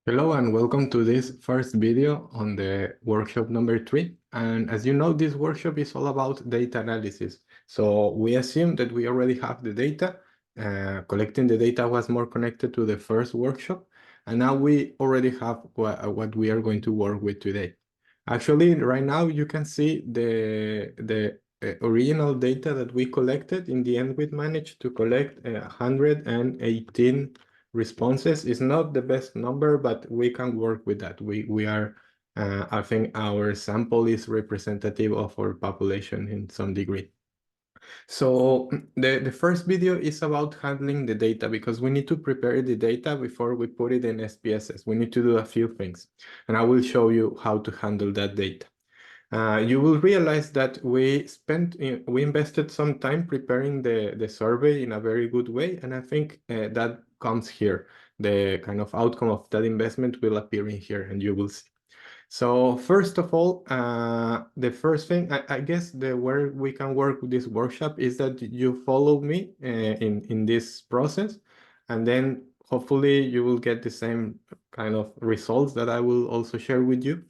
Hello and welcome to this first video on the workshop number 3. And as you know, this workshop is all about data analysis. So we assume that we already have the data. Collecting the data was more connected to the first workshop. And now we already have what we are going to work with today. Actually, right now you can see the original data that we collected. In the end, we managed to collect 118 responses. Is not the best number, but we can work with that. I think our sample is representative of our population in some degree. So the first video is about handling the data because we need to prepare the data before we put it in SPSS. We need to do a few things, and I will show you how to handle that data. You will realize that we invested some time preparing the survey in a very good way, and I think that comes here. The kind of outcome of that investment will appear in here, and you will see. So first of all, the first thing, I guess where we can work with this workshop is that you follow me in this process, and then hopefully you will get the same kind of results that I will also share with you.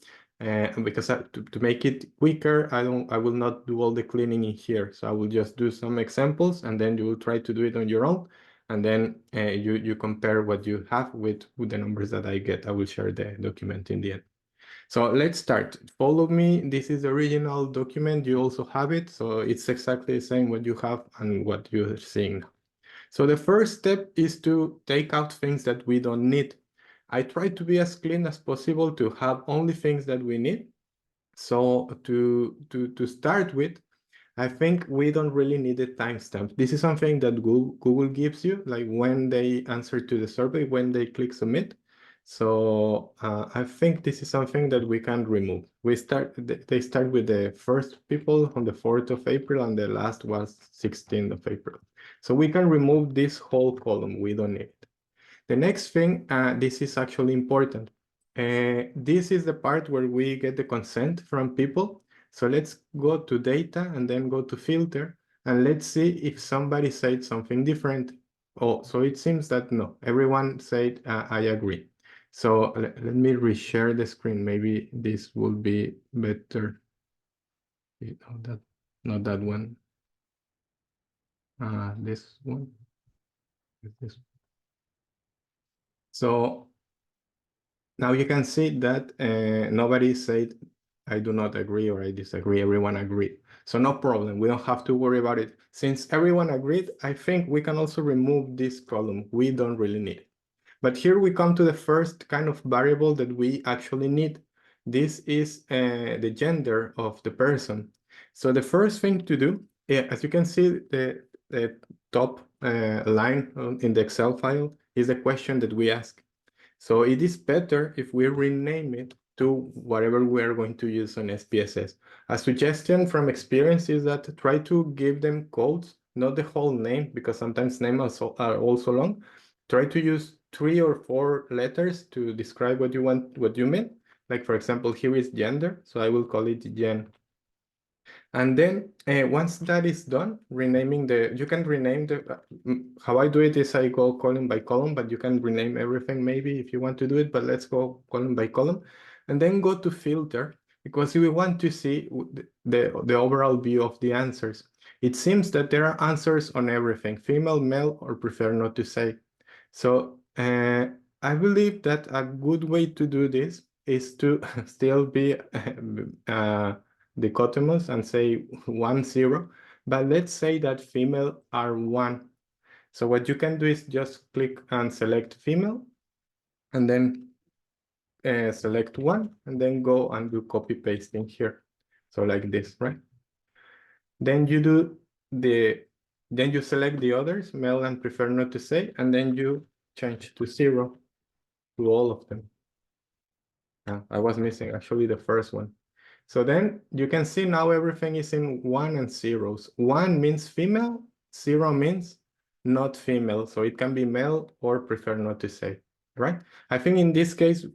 Because to make it quicker, I will not do all the cleaning in here. So I will just do some examples, and then you will try to do it on your own, and then you compare what you have with the numbers that I get. I will share the document in the end. So let's start. Follow me. This is the original document. You also have it. So it's exactly the same what you have and what you're seeing now. So the first step is to take out things that we don't need. I try to be as clean as possible to have only things that we need. So to start with, I think we don't really need a timestamp. This is something that Google gives you, like when they answer to the survey, when they click submit. So I think this is something that we can remove. They start with the first people on the 4th of April and the last was 16th of April. So we can remove this whole column. We don't need it. The next thing, this is actually important. This is the part where we get the consent from people. So let's go to data and then go to filter, and let's see if somebody said something different. Oh, so it seems that no, everyone said I agree. So let me reshare the screen. Maybe this will be better. Not that one. This one. This. So now you can see that nobody said I do not agree or I disagree. Everyone agreed. So no problem. We don't have to worry about it. Since everyone agreed, I think we can also remove this column. We don't really need it. But here we come to the first kind of variable that we actually need. This is the gender of the person. So the first thing to do, as you can see, the top line in the Excel file is the question that we ask. So it is better if we rename it to whatever we are going to use on SPSS. A suggestion from experience is that try to give them codes, not the whole name, because sometimes names are also long. Try to use 3 or 4 letters to describe what you want, what you mean. Like for example, here is gender, so I will call it gen. And then once that is done, you can rename how I do it is I go column by column, but you can rename everything maybe if you want to do it, but let's go column by column. And then go to filter, because we want to see the overall view of the answers. It seems that there are answers on everything, female, male, or prefer not to say. So I believe that a good way to do this is to still be dichotomous and say 1, 0, but let's say that female are 1. So what you can do is just click and select female, and then select 1, and then go and do copy pasting here. So like this, right? Then you select the others, male and prefer not to say, and then you change to 0 to all of them. I was missing actually the first one. So then you can see now everything is in 1 and 0s. 1 means female, 0 means not female. So it can be male or prefer not to say, right? I think in this case,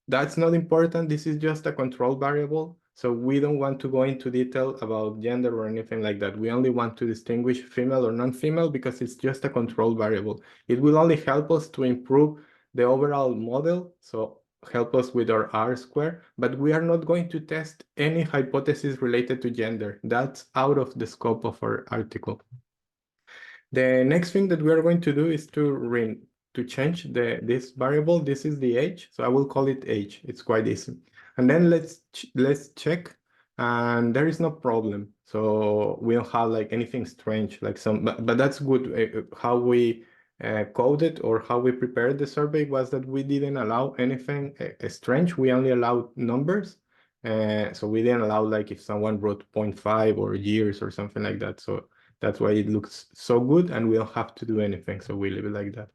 that's not important. This is just a control variable. So we don't want to go into detail about gender or anything like that. We only want to distinguish female or non-female because it's just a control variable. It will only help us to improve the overall model. So help us with our R-square, but we are not going to test any hypothesis related to gender. That's out of the scope of our article. The next thing that we are going to do is to change this variable. This is the age, so I will call it age. It's quite easy. And then let's check, and there is no problem. So we don't have like anything strange, like but that's good. How we coded or how we prepared the survey was that we didn't allow anything strange. We only allowed numbers. So we didn't allow like if someone wrote 0.5 or years or something like that. So that's why it looks so good and we don't have to do anything. So we leave it like that.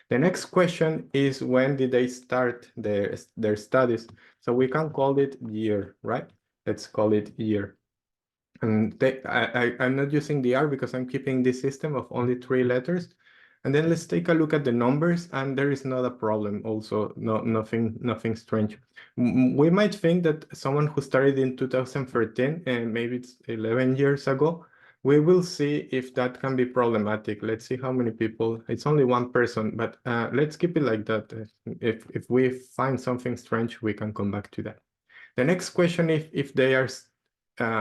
The next question is when did they start their studies? So we can call it year, right? Let's call it year. And I'm not using the R because I'm keeping this system of only 3 letters. And then let's take a look at the numbers, and there is not a problem also, nothing strange. We might think that someone who started in 2013, and maybe it's 11 years ago, we will see if that can be problematic. Let's see how many people, it's only 1 person, but let's keep it like that. If we find something strange, we can come back to that. The next question is if they are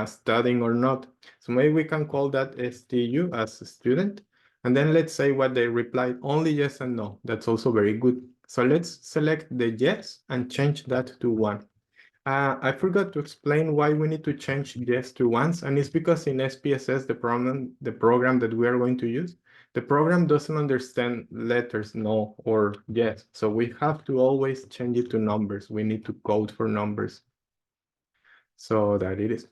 studying or not. So maybe we can call that STU as a student. And then let's say what they replied, only yes and no. That's also very good. So let's select the yes and change that to 1. I forgot to explain why we need to change yes to ones, and it's because in SPSS, the program that we are going to use, the program doesn't understand letters no or yes. So we have to always change it to numbers. We need to code for numbers. So that it is.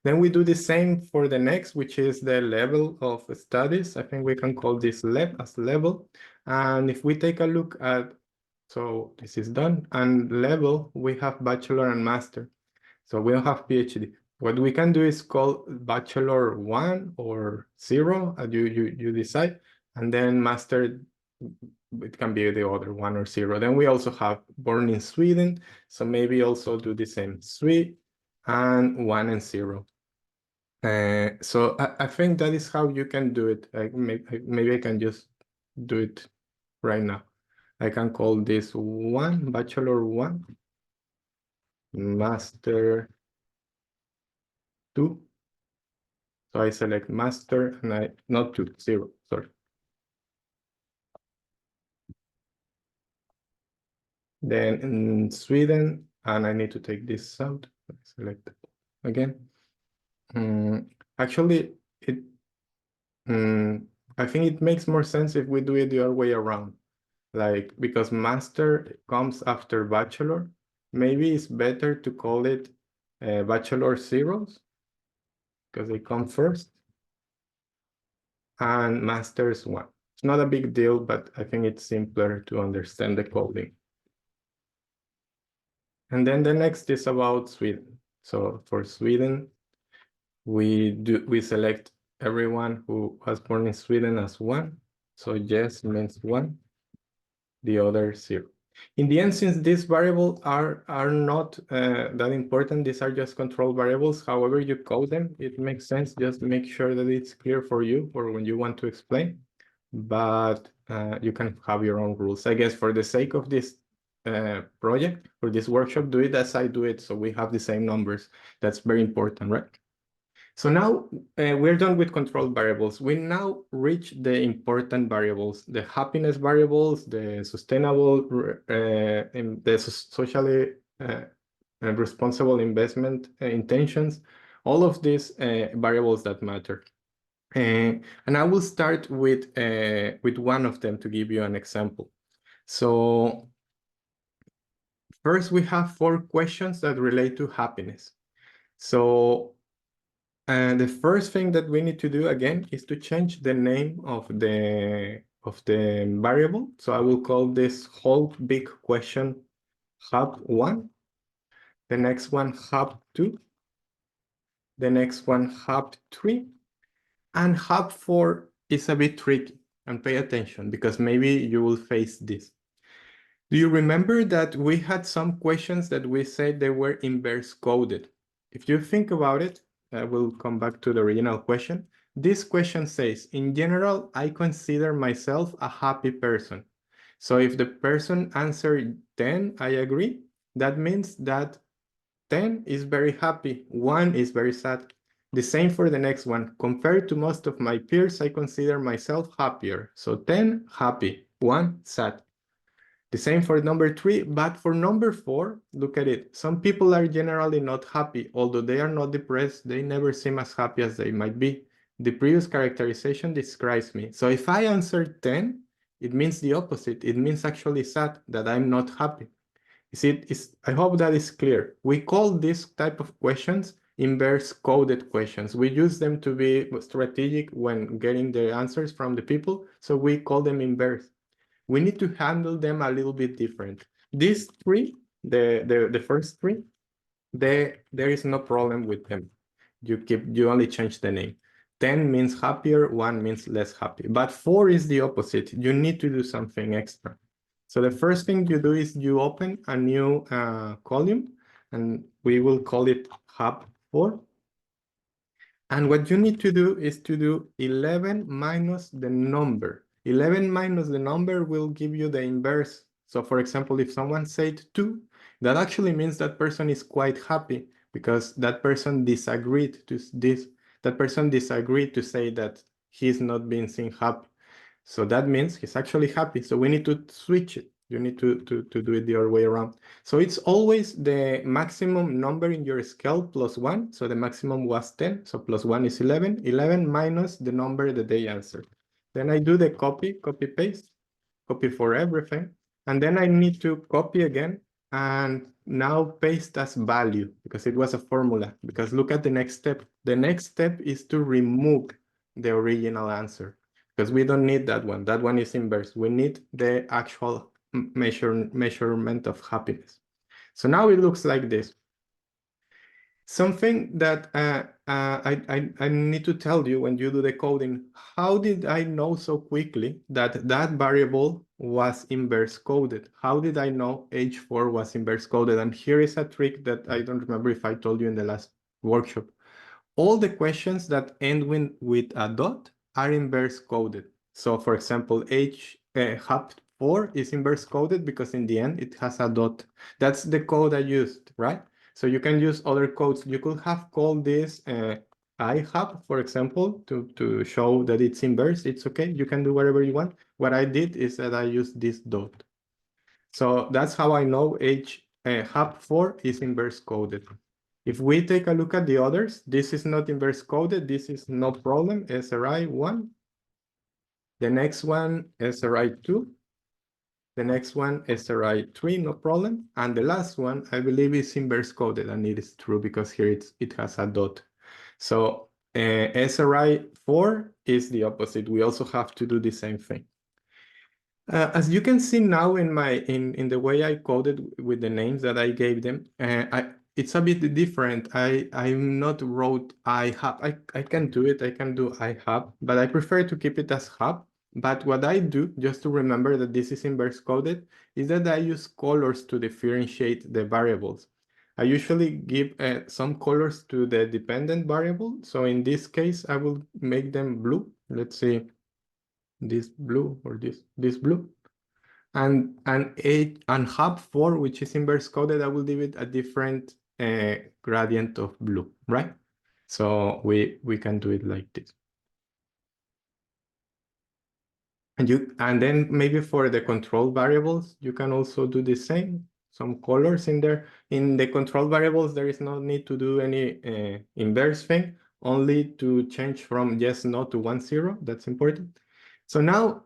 Then we do the same for the next, which is the level of studies. I think we can call this as level. And if we take a look at, so this is done, and level, we have bachelor and master. So we don't have PhD. What we can do is call bachelor 1 or 0, you decide, and then master, it can be the other 1 or 0. Then we also have born in Sweden, so maybe also do the same, 3 and 1 and 0. So I think that is how you can do it. Maybe I can just do it right now. I can call this 1, bachelor 1, master 2. So I select master and not 2, 0, sorry. Then in Sweden, and I need to take this out, select it again. Actually, I think it makes more sense if we do it the other way around. Like, because master comes after bachelor, maybe it's better to call it bachelor zeros, because they come first, and master's 1. It's not a big deal, but I think it's simpler to understand the coding. And then the next is about Sweden. So for Sweden, we select everyone who was born in Sweden as 1. So yes means 1, the other 0. In the end, since these variables are not that important, these are just control variables. However you code them, it makes sense. Just make sure that it's clear for you or when you want to explain. But you can have your own rules. I guess for the sake of this project or this workshop, do it as I do it, so we have the same numbers. That's very important, right? So now we're done with control variables. We now reach the important variables, the happiness variables, the sustainable, the socially responsible investment intentions, all of these variables that matter. And I will start with one of them to give you an example. So first we have 4 questions that relate to happiness. So the first thing that we need to do again is to change the name of the variable. So I will call this whole big question HAP1. The next one HAP2. The next one HAP3. And HAP4 is a bit tricky, and pay attention because maybe you will face this. Do you remember that we had some questions that we said they were inverse coded? If you think about it, I will come back to the original question. This question says, in general, I consider myself a happy person. So if the person answered 10, I agree, that means that 10 is very happy, 1 is very sad. The same for the next one. Compared to most of my peers, I consider myself happier. So 10, happy, 1, sad. The same for number 3, but for number 4, look at it. Some people are generally not happy. Although they are not depressed, they never seem as happy as they might be. The previous characterization describes me. So if I answer 10, it means the opposite. It means actually sad, that I'm not happy. I hope that is clear. We call this type of questions inverse coded questions. We use them to be strategic when getting the answers from the people, so we call them inverse. We need to handle them a little bit different. These three, the first three, there is no problem with them. You only change the name. 10 means happier, 1 means less happy. But 4 is the opposite. You need to do something extra. So the first thing you do is you open a new column, and we will call it hub4. And what you need to do is to do 11 minus the number. 11 minus the number will give you the inverse. So for example, if someone said 2, that actually means that person is quite happy because that person disagreed to this. That person disagreed to say that he's not being seen happy. So that means he's actually happy. So we need to switch it. You need to do it the other way around. So it's always the maximum number in your scale plus 1. So the maximum was 10. So plus 1 is 11. 11 minus the number that they answered. Then I do the copy paste, copy for everything. And then I need to copy again and now paste as value because it was a formula. Because look at the next step. The next step is to remove the original answer, because we don't need that one. That one is inverse. We need the actual measurement of happiness. So now it looks like this. Something that I need to tell you when you do the coding, how did I know so quickly that that variable was inverse coded? How did I know H4 was inverse coded? And here is a trick that I don't remember if I told you in the last workshop. All the questions that end with a dot are inverse coded. So for example, hub4 is inverse coded because in the end it has a dot. That's the code I used, right? So you can use other codes. You could have called this ihub, for example, to show that it's inverse. It's okay. You can do whatever you want. What I did is that I used this dot. So that's how I know hub4 is inverse coded. If we take a look at the others, this is not inverse coded. This is no problem, SRI1. The next one, SRI2. The next one, SRI3, no problem. And the last one, I believe is inverse coded, and it is true because here it has a dot. So SRI4 is the opposite. We also have to do the same thing. As you can see now in the way I coded with the names that I gave them, it's a bit different. I'm not wrote ihub. I can do it. I can do ihub, but I prefer to keep it as hub. But what I do, just to remember that this is inverse coded, is that I use colors to differentiate the variables. I usually give some colors to the dependent variable. So in this case, I will make them blue. Let's see, this blue or this blue. And hub4, which is inverse coded, I will give it a different gradient of blue, right? So we can do it like this. And then maybe for the control variables, you can also do the same, some colors in there. In the control variables, there is no need to do any inverse thing, only to change from yes, no to 1, 0. That's important. So now,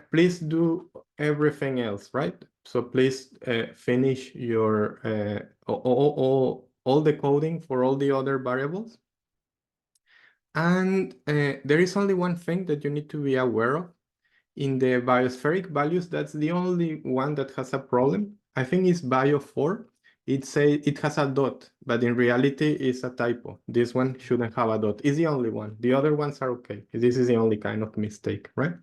please do everything else, right? So please finish your all the coding for all the other variables. And there is only one thing that you need to be aware of. In the biospheric values, that's the only one that has a problem. I think it's bio4. It has a dot, but in reality it's a typo. This one shouldn't have a dot. It's the only one. The other ones are okay. This is the only kind of mistake, right?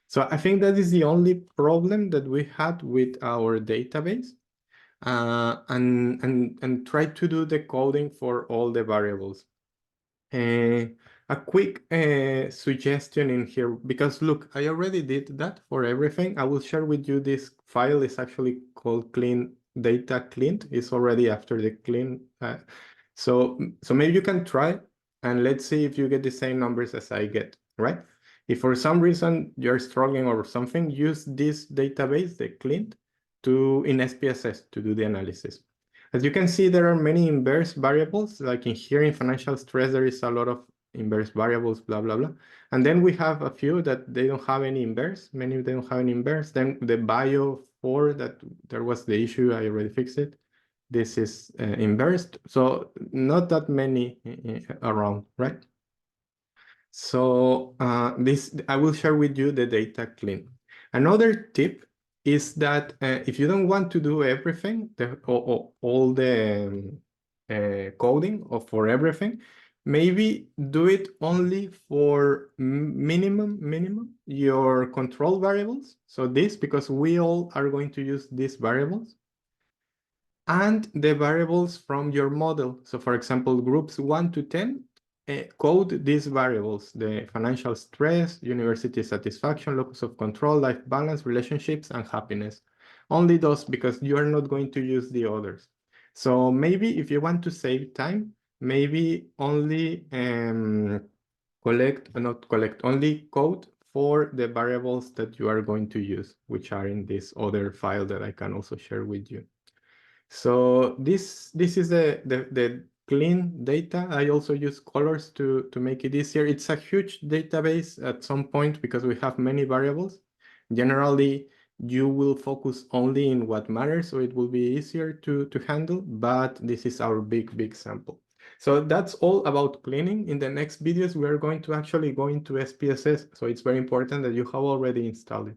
So I think that is the only problem that we had with our database. And try to do the coding for all the variables. A quick suggestion in here, because look, I already did that for everything. I will share with you this file. It's actually called clean data cleaned. It's already after the clean. So maybe you can try and let's see if you get the same numbers as I get, right? If for some reason you're struggling or something, use this database, the cleaned, in SPSS to do the analysis. As you can see, there are many inverse variables. Like in here in financial stress, there is a lot of inverse variables, blah, blah, blah. And then we have a few that they don't have any inverse. Many of them don't have any inverse. Then the bio 4, that there was the issue, I already fixed it. This is inversed. So not that many around, right? So this, I will share with you the data clean. Another tip is that if you don't want to do everything, all the coding or for everything, maybe do it only for minimum your control variables. So this, because we all are going to use these variables, and the variables from your model. So for example, groups 1 to 10, code these variables: the financial stress, university satisfaction, locus of control, life balance, relationships, and happiness. Only those, because you are not going to use the others. So maybe if you want to save time, maybe only only code for the variables that you are going to use, which are in this other file that I can also share with you. So this is the clean data. I also use colors to make it easier. It's a huge database at some point because we have many variables. Generally, you will focus only in what matters, so it will be easier to handle, but this is our big sample. So that's all about cleaning. In the next videos, we are going to actually go into SPSS, so it's very important that you have already installed it.